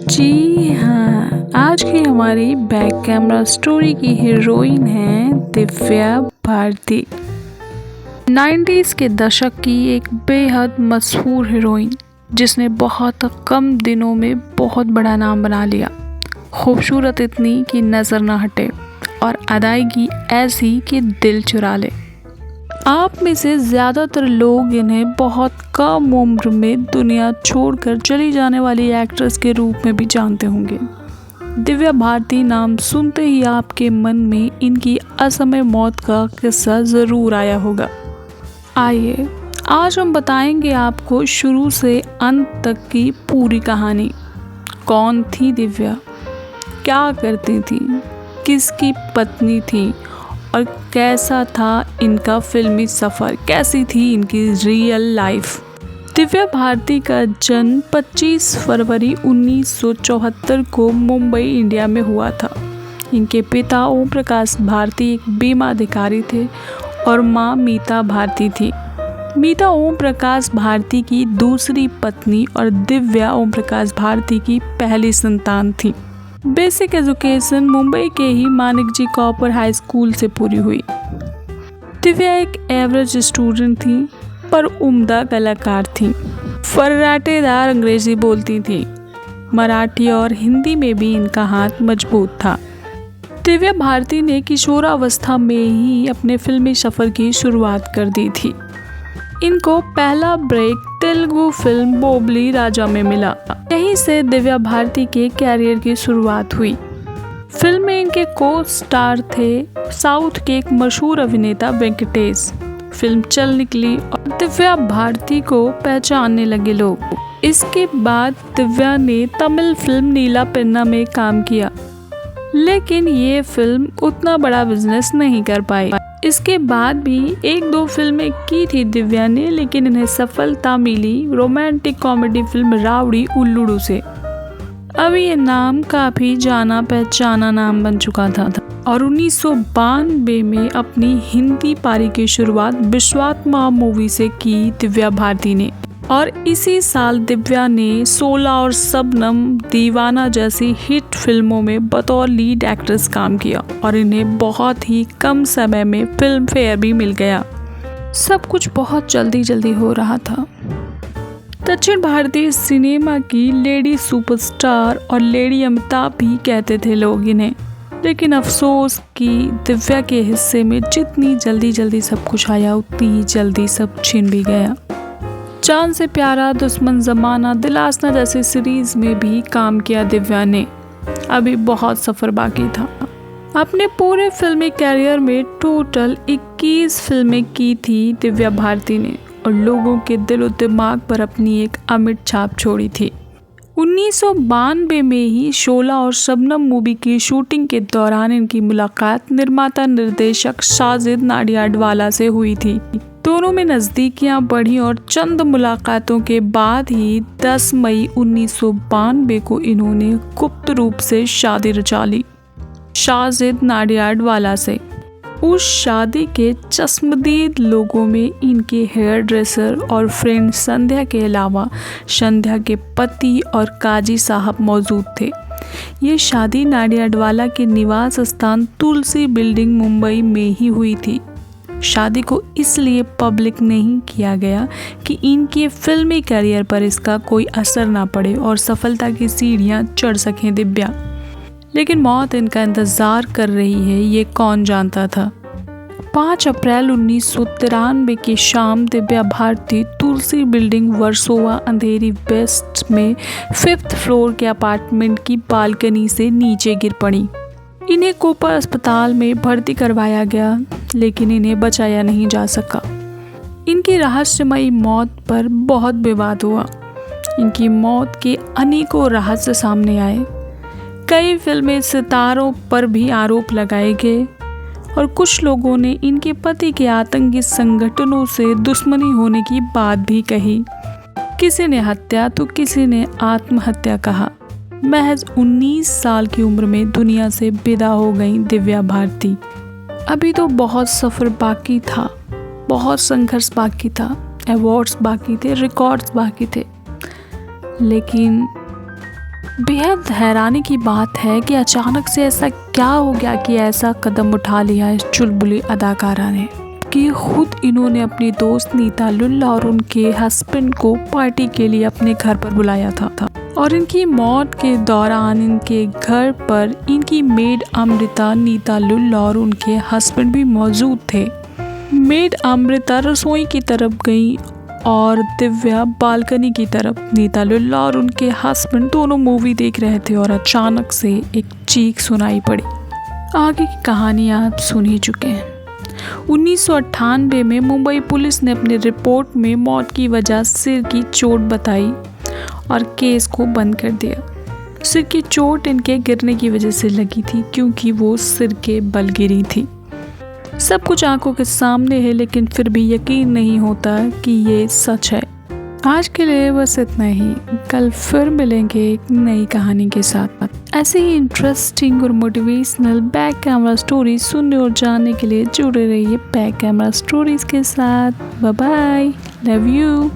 जी हाँ, आज की हमारी बैक कैमरा स्टोरी की हीरोइन है दिव्या भारती। 90s के दशक की एक बेहद मशहूर हीरोइन जिसने बहुत कम दिनों में बहुत बड़ा नाम बना लिया। खूबसूरत इतनी कि नज़र ना हटे और अदायगी ऐसी कि दिल चुरा ले। आप में से ज़्यादातर लोग इन्हें बहुत कम उम्र में दुनिया छोड़कर चली जाने वाली एक्ट्रेस के रूप में भी जानते होंगे। दिव्या भारती नाम सुनते ही आपके मन में इनकी असमय मौत का किस्सा ज़रूर आया होगा। आइए आज हम बताएंगे आपको शुरू से अंत तक की पूरी कहानी। कौन थी दिव्या, क्या करती थी, किसकी पत्नी थी और कैसा था इनका फिल्मी सफ़र, कैसी थी इनकी रियल लाइफ। दिव्या भारती का जन्म 25 फरवरी 1974 को मुंबई इंडिया में हुआ था। इनके पिता ओम प्रकाश भारती एक बीमा अधिकारी थे और मां मीता भारती थी। मीता ओम प्रकाश भारती की दूसरी पत्नी और दिव्या ओम प्रकाश भारती की पहली संतान थी। बेसिक एजुकेशन मुंबई के ही मानिक जी कॉपर हाई स्कूल से पूरी हुई। दिव्या एक एवरेज स्टूडेंट थी पर उम्दा कलाकार थी। फर्राटेदार अंग्रेजी बोलती थी। मराठी और हिंदी में भी इनका हाथ मजबूत था। दिव्या भारती ने किशोरावस्था में ही अपने फिल्मी सफ़र की शुरुआत कर दी थी। इनको पहला ब्रेक तेलुगु फिल्म बोबली राजा में मिला। यहीं से दिव्या भारती के कैरियर की शुरुआत हुई। फिल्म में इनके को स्टार थे साउथ के एक मशहूर अभिनेता वेंकटेश। फिल्म चल निकली और दिव्या भारती को पहचानने लगे लोग। इसके बाद दिव्या ने तमिल फिल्म नीला पेन्ना में काम किया, लेकिन ये फिल्म उतना बड़ा बिजनेस नहीं कर पाई। इसके बाद भी एक दो फिल्में की थी दिव्या ने, लेकिन इन्हें सफलता मिली रोमांटिक कॉमेडी फिल्म रावड़ी उल्लूड़ू से। अभी ये नाम काफ़ी जाना पहचाना नाम बन चुका था और 1992 में अपनी हिंदी पारी की शुरुआत विश्वात्मा मूवी से की दिव्या भारती ने। और इसी साल दिव्या ने 16 और शबनम दीवाना जैसी हिट फिल्मों में बतौर लीड एक्ट्रेस काम किया और इन्हें बहुत ही कम समय में फिल्म फेयर भी मिल गया। सब कुछ बहुत जल्दी हो रहा था। दक्षिण भारतीय सिनेमा की लेडी सुपरस्टार और लेडी अमिताभ भी कहते थे लोग इन्हें, लेकिन अफसोस कि दिव्या के हिस्से में जितनी जल्दी सब कुछ आया उतनी ही जल्दी सब छिन भी गया। चांद से प्यारा, दुश्मन जमाना, दिल आसना जैसी सीरीज में भी काम किया दिव्या ने। अभी बहुत सफ़र बाकी था। अपने पूरे फिल्मी कैरियर में टोटल 21 फिल्में की थी दिव्या भारती ने और लोगों के दिल और दिमाग पर अपनी एक अमिट छाप छोड़ी थी। 1992 में ही शोला और शबनम मूवी की शूटिंग के दौरान इनकी मुलाकात निर्माता निर्देशक साजिद नाडियाडवाला से हुई थी। दोनों में नज़दीकियां बढ़ी और चंद मुलाकातों के बाद ही 10 मई 1992 को इन्होंने गुप्त रूप से शादी रचा ली साजिद नाडियाडवाला से। उस शादी के चश्मदीद लोगों में इनके हेयर ड्रेसर और फ्रेंड संध्या के अलावा संध्या के पति और काजी साहब मौजूद थे। ये शादी नाडियाडवाला के निवास स्थान तुलसी बिल्डिंग मुंबई में ही हुई थी। शादी को इसलिए पब्लिक नहीं किया गया कि इनके फिल्मी करियर पर इसका कोई असर ना पड़े और सफलता की सीढ़ियां चढ़ सकें दिव्या। लेकिन मौत इनका इंतज़ार कर रही है ये कौन जानता था। 5 अप्रैल 1993 की शाम दिव्या भारती तुलसी बिल्डिंग वर्सोवा अंधेरी वेस्ट में 5th फ्लोर के अपार्टमेंट की बालकनी से नीचे गिर पड़ी। इन्हें कोपर अस्पताल में भर्ती करवाया गया, लेकिन इन्हें बचाया नहीं जा सका। इनकी रहस्यमयी मौत पर बहुत विवाद हुआ। इनकी मौत के अनेकों रहस्य सामने आए। कई फिल्मी सितारों पर भी आरोप लगाए गए और कुछ लोगों ने इनके पति के आतंकी संगठनों से दुश्मनी होने की बात भी कही। किसी ने हत्या तो किसी ने आत्महत्या कहा। महज 19 साल की उम्र में दुनिया से विदा हो गई दिव्या भारती। अभी तो बहुत सफ़र बाकी था, बहुत संघर्ष बाकी था, अवार्ड्स बाकी थे, रिकॉर्ड्स बाकी थे, लेकिन बेहद हैरानी की बात है कि अचानक से ऐसा क्या हो गया कि ऐसा कदम उठा लिया इस चुलबुली अदाकारा ने कि खुद इन्होंने अपनी दोस्त नीता लुल्ला और उनके हस्बैंड को पार्टी के लिए अपने घर पर बुलाया था और इनकी मौत के दौरान इनके घर पर इनकी मेड अमृता, नीता लुल्ला और उनके हस्बैंड भी मौजूद थे। मेड अमृता रसोई की तरफ गई और दिव्या बालकनी की तरफ। नीता लुल्ला और उनके हस्बैंड दोनों मूवी देख रहे थे और अचानक से एक चीख सुनाई पड़ी। आगे की कहानी आप सुन ही चुके हैं। 1998 में मुंबई पुलिस ने अपनी रिपोर्ट में मौत की वजह सिर की चोट बताई और केस को बंद कर दिया। सिर की चोट इनके गिरने की वजह से लगी थी क्योंकि वो सिर के बल गिरी थी। सब कुछ आंखों के सामने है लेकिन फिर भी यकीन नहीं होता कि ये सच है। आज के लिए बस इतना ही। कल फिर मिलेंगे एक नई कहानी के साथ। ऐसे ही इंटरेस्टिंग और मोटिवेशनल बैक कैमरा स्टोरी सुनने और जानने के लिए जुड़े रहिए बैक कैमरा स्टोरीज के साथ। Bye bye, love you.